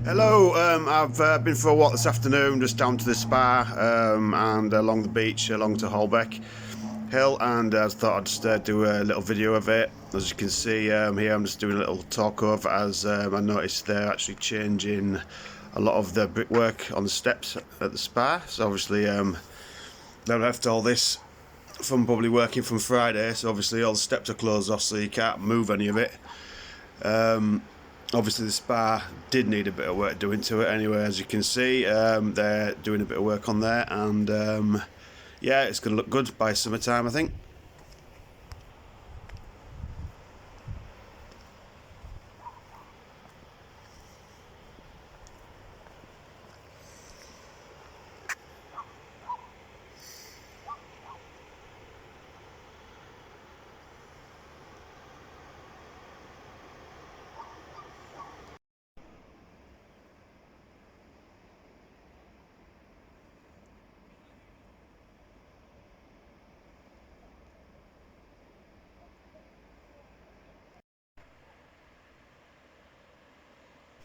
Hello, I've been for a walk this afternoon, just down to the spa and along the beach, along to Holbeck Hill, and I thought I'd just do a little video of it. As you can see here, I'm just doing a little talk over as I noticed they're actually changing a lot of the brickwork on the steps at the spa. So obviously they left all this from probably working from Friday, so obviously all the steps are closed off, so you can't move any of it. Obviously the spa did need a bit of work doing to it anyway, as you can see. They're doing a bit of work on there, and yeah, it's going to look good by summertime, I think.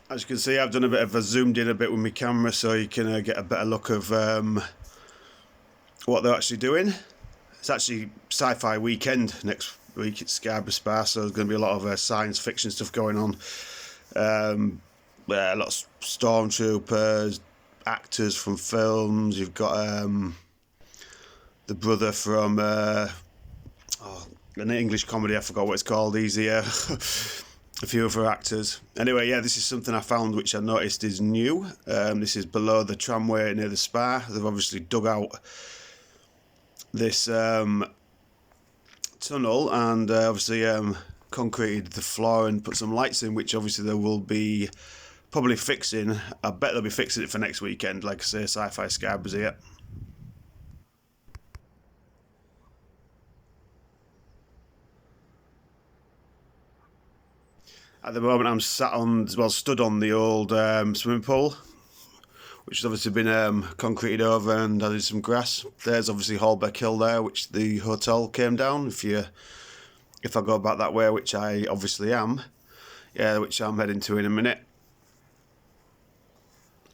As you can see, I've done a bit of a zoomed in a bit with my camera, so you can get a better look of what they're actually doing. It's actually sci-fi weekend next week at Scarborough Spa, so there's going to be a lot of science fiction stuff going on. Yeah, a lot of stormtroopers, actors from films. You've got the brother from an English comedy, I forgot what it's called. He's here. A few other actors. Anyway, yeah, this is something I found which I noticed is new. This is below the tramway near the spa. They've obviously dug out this tunnel and obviously concreted the floor and put some lights in, which obviously they will be probably fixing. I bet they'll be fixing it for next weekend. Like I say, Sci-Fi Scarborough's here. At the moment, I'm stood on the old swimming pool, which has obviously been concreted over and added some grass. There's obviously Holbeck Hill there, which the hotel came down. If I go back that way, which I obviously am, yeah, which I'm heading to in a minute.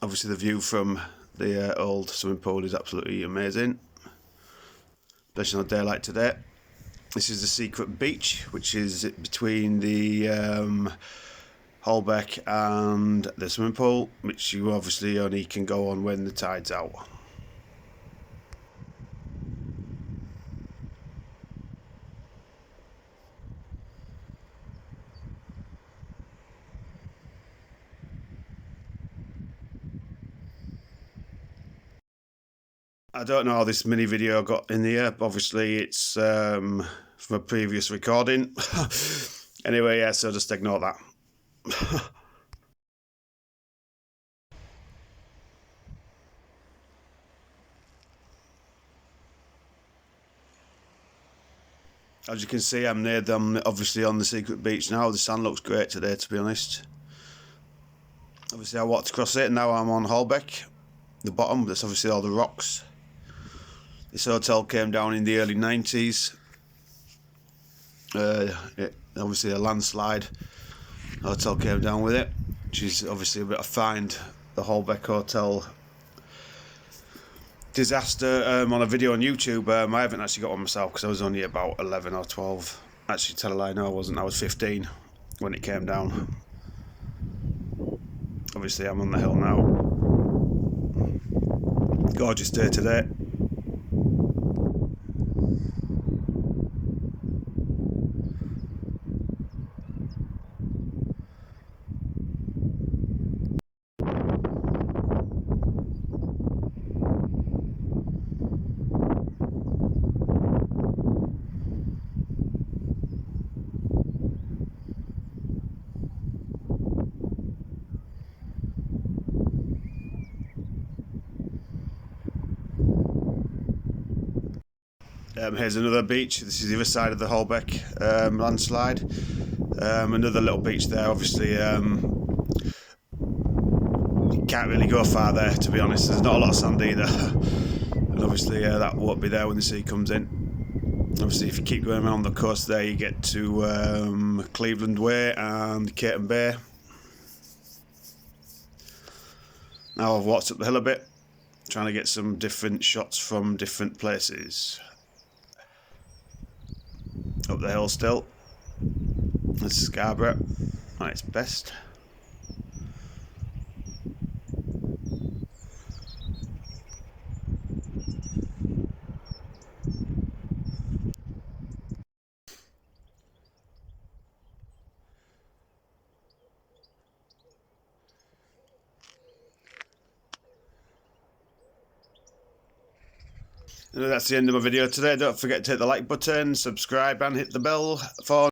Obviously, the view from the old swimming pool is absolutely amazing, especially on a day like today. This is the secret beach, which is between the Holbeck and the swimming pool, which you obviously only can go on when the tide's out. I don't know how this mini video got in here. Obviously, it's from a previous recording. Anyway, yeah, so just ignore that. As you can see, I'm near them, obviously on the secret beach now. The sand looks great today, to be honest. Obviously, I walked across it, and now I'm on Holbeck. The bottom, that's obviously all the rocks. This hotel came down in the early 90s. Obviously a landslide. The hotel came down with it, which is obviously a bit of find. The Holbeck Hotel disaster on a video on YouTube. I haven't actually got one myself because I was only about 11 or 12. Actually, tell a lie, no I wasn't. I was 15 when it came down. Obviously I'm on the hill now. Gorgeous day today. Here's another beach. This is the other side of the Holbeck landslide. Another little beach there. Obviously, you can't really go far there, to be honest. There's not a lot of sand either. And obviously, that won't be there when the sea comes in. Obviously, if you keep going around the coast there, you get to Cleveland Way and Caton Bay. Now I've walked up the hill a bit, trying to get some different shots from different places. Up the hill still. This is Scarborough at its best. And that's the end of my video today. Don't forget to hit the like button, subscribe and hit the bell for